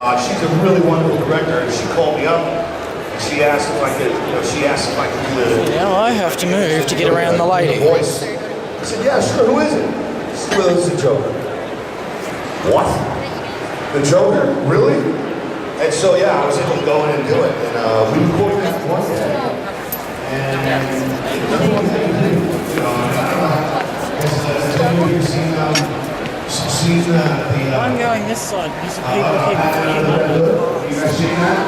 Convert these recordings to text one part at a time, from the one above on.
She's a really wonderful director, and she called me up. And she asked if I could, do the. Now I have to move to get around the lady. Voice. I said, "Yeah, sure. Who is it?" She said, "Well, it's the Joker." What? The Joker? Really? And so yeah, I was able to go in and do it, and we recorded that one day. And everyone had to do, I'm going this side because the people keep putting up. You guys seen that?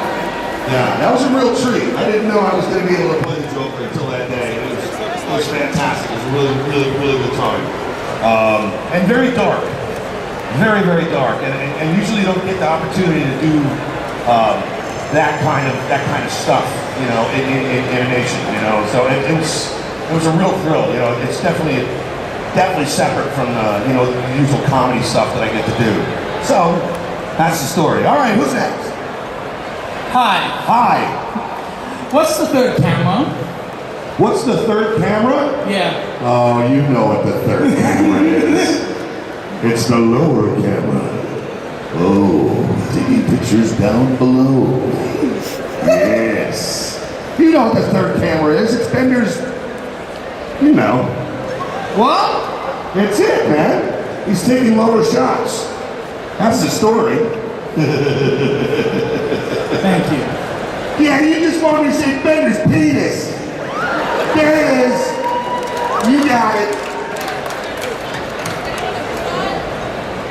Yeah, that was a real treat. I didn't know I was going to be able to play the Joker until that day. It was fantastic. It was a really good time. And very dark. Very, very dark. And usually you don't get the opportunity to do that kind of stuff, in animation, So it was a real thrill, It's definitely separate from the usual comedy stuff that I get to do. So that's the story. All right, who's next? Hi. What's the third camera? What's the third camera? Yeah. Oh, you know what the third camera is. It's the lower camera. Oh, taking pictures down below. Yes. You know what the third camera is. It's Bender's, What? It's it, man. He's taking lower shots. That's the story. Thank you. Yeah, you just wanted me to say Bender's penis. There it is. You got it.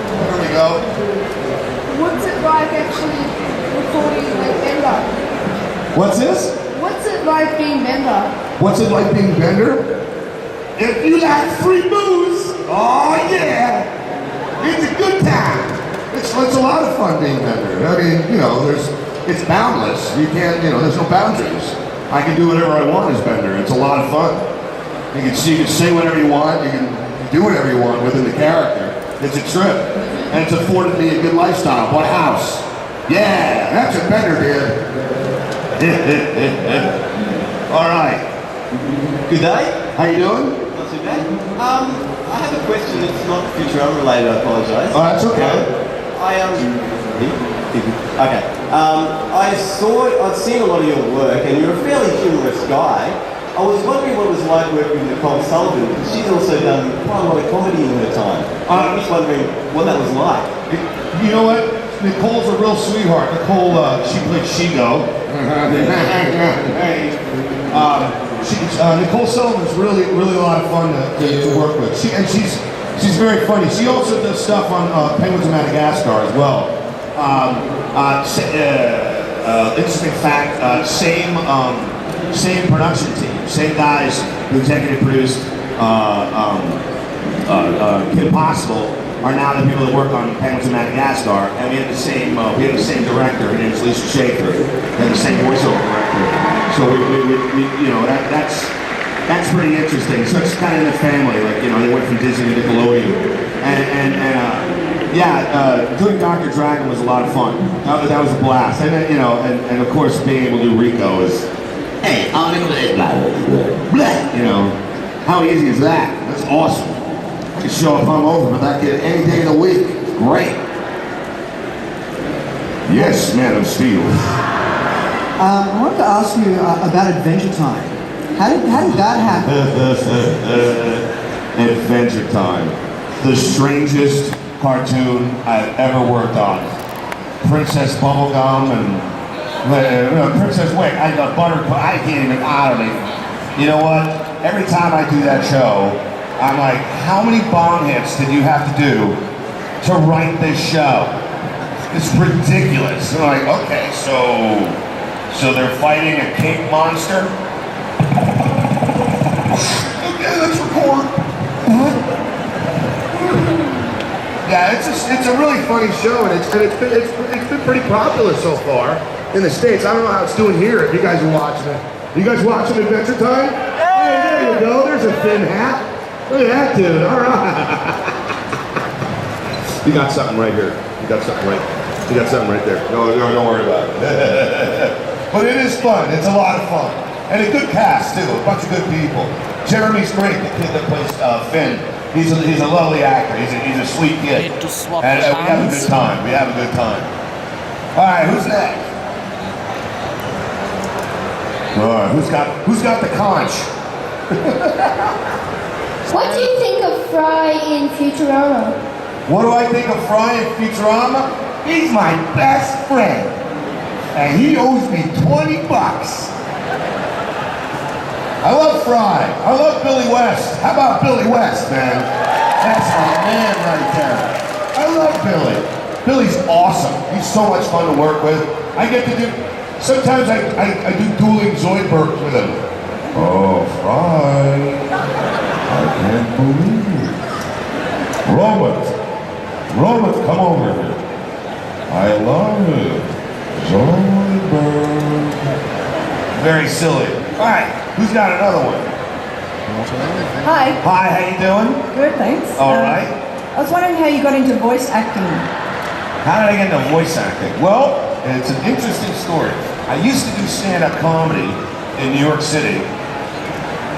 There we go. What's it like actually recording like Bender? What's this? What's it like being Bender? What's it like being Bender? If you like free booze, oh yeah, it's a good time. It's a lot of fun being Bender. I mean, it's boundless. You can't, there's no boundaries. I can do whatever I want as Bender. It's a lot of fun. You can say whatever you want. You can do whatever you want within the character. It's a trip, and it's afforded me a good lifestyle. What house? Yeah, that's what Bender did. All right. Good day. How you doing? Not too bad. I have a question that's not Futurama related. I apologise. Oh, that's okay. I'd seen a lot of your work, and you're a fairly humorous guy. I was wondering what it was like working with Nicole Sullivan, because she's also done quite a lot of comedy in her time. I'm just wondering what that was like. You know what? Nicole's a real sweetheart. Nicole, she played Shigo. Nicole Sullivan's really a lot of fun to work with. She's very funny. She also does stuff on Penguins of Madagascar as well. Interesting fact, same production team, same guys who executive produced Kim Possible are now the people that work on Penguins of Madagascar, and we have the same director, her name is Lisa Schaefer, and the same voiceover director. So that's pretty interesting. So it's kind of in the family, they went from Disney to Nickelodeon, doing Dr. Dragon was a lot of fun. That was a blast, and of course being able to do Rico is, hey, I'll look at that, how easy is that? That's awesome. I can show up hungover, but I get it any day of the week. It's great. Yes, Man of Steel. I wanted to ask you about Adventure Time. How did that happen? Adventure Time. The strangest cartoon I've ever worked on. Princess Bubblegum and Princess Wick. I got Buttercup. I can't even out of it. You know what? Every time I do that show, I'm like, how many bomb hits did you have to do to write this show? It's ridiculous. I'm like, okay, so they're fighting a cake monster? Okay, let's record. Yeah, it's a really funny show, and it's been pretty popular so far in the States. I don't know how it's doing here. If you guys are watching it, you guys watching Adventure Time? Hey, there you go. There's a thin hat. Look at that dude. All right. You got something right here. You got something right there. No, don't worry about it. But it is fun. It's a lot of fun. And a good cast, too. A bunch of good people. Jeremy's great, the kid that plays Finn. He's a lovely actor. He's a sweet kid. Need to swap And we have a hands. good time. We have a good time. All right, who's next? All right, who's got the conch? What do you think of Fry in Futurama? What do I think of Fry in Futurama? He's my best friend, and he owes me 20 bucks. I love Fry. I love Billy West. How about Billy West, man? That's my man right there. I love Billy. Billy's awesome. He's so much fun to work with. I get to do, sometimes I do dueling Zoidbergs with him. Oh, Fry. I can't believe it. Robert, come over here. I love it. Zoidberg. Very silly. All right, who's got another one? Hi. Hi, how you doing? Good, thanks. All right. I was wondering how you got into voice acting. How did I get into voice acting? Well, it's an interesting story. I used to do stand-up comedy in New York City,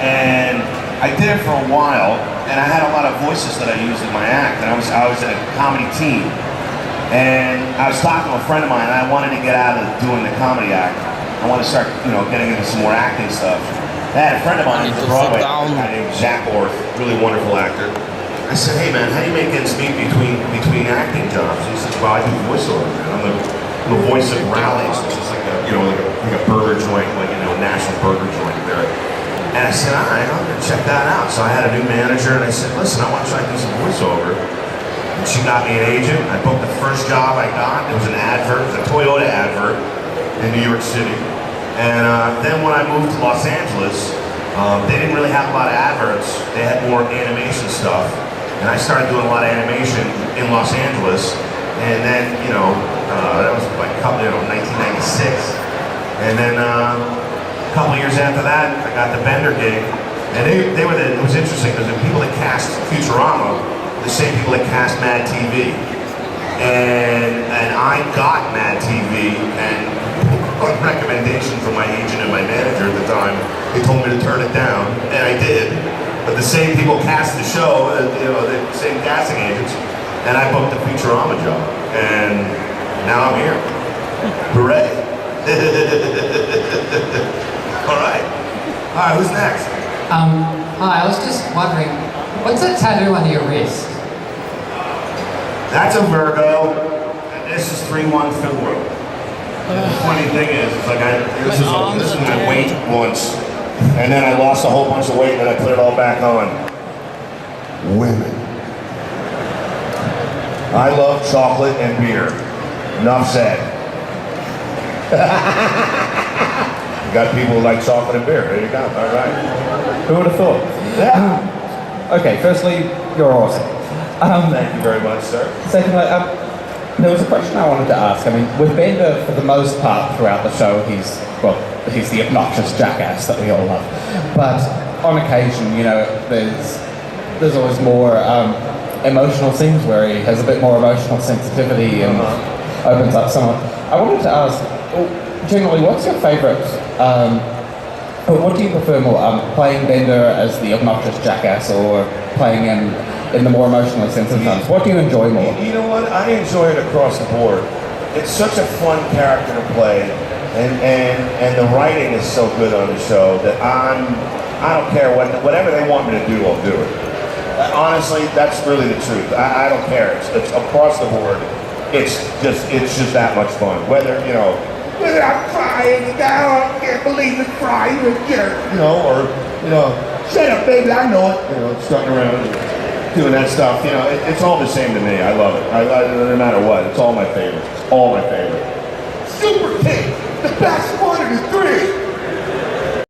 and I did it for a while, and I had a lot of voices that I used in my act, and I was in a comedy team. And I was talking to a friend of mine, and I wanted to get out of doing the comedy act. I wanted to start, getting into some more acting stuff. I had a friend of mine from Broadway, a guy named Zach Orth, really wonderful actor. I said, hey man, how do you make ends meet between acting jobs? He says, well, I do voiceover, man. I'm the voice of Rallies, which is like a burger joint, a national burger joint there. And I said, all right, I'm gonna check that out. So I had a new manager, and I said, listen, I want to try to do some voiceover. And she got me an agent. I booked the first job I got. It was an advert, it was a Toyota advert in New York City. And then when I moved to Los Angeles, they didn't really have a lot of adverts. They had more animation stuff. And I started doing a lot of animation in Los Angeles. And then, that was like 1996. And then a couple years after that, I got the Bender gig. And it was interesting because the people that cast Futurama, the same people that cast Mad TV. And I got Mad TV, and on recommendation from my agent and my manager at the time, they told me to turn it down, and I did. But the same people cast the show, the same casting agents, and I booked the Futurama job, and now I'm here. Hooray! All right, who's next? Hi, I was just wondering, what's that tattoo under your wrist? That's a Virgo, and this is 3-1-4. The funny thing is, it's like this is my weight once, and then I lost a whole bunch of weight, and then I put it all back on. Women. I love chocolate and beer. Enough said. You got people who like chocolate and beer. There you go. All right. Who would have thought? Yeah. Okay, firstly, you're awesome. Thank you very much, sir. Secondly, there was a question I wanted to ask. I mean, with Bender, for the most part throughout the show, he's the obnoxious jackass that we all love. But on occasion, there's always more emotional scenes where he has a bit more emotional sensitivity and opens up somewhat. I wanted to ask, generally, what's your favourite, what do you prefer more, playing Bender as the obnoxious jackass or playing in the more emotionally sensitive times? What do you enjoy more? You know what? I enjoy it across the board. It's such a fun character to play, and the writing is so good on the show that I don't care whatever they want me to do, I'll do it. Honestly, that's really the truth. I don't care. It's across the board. It's just that much fun. Whether I'm crying now, I can't believe it's crying, you're a jerk. Or shut up, baby, I know it. Strutting around, doing that stuff. It's all the same to me. I love it. No matter what, it's all my favorite. All my favorite. Super King, the best one of the three.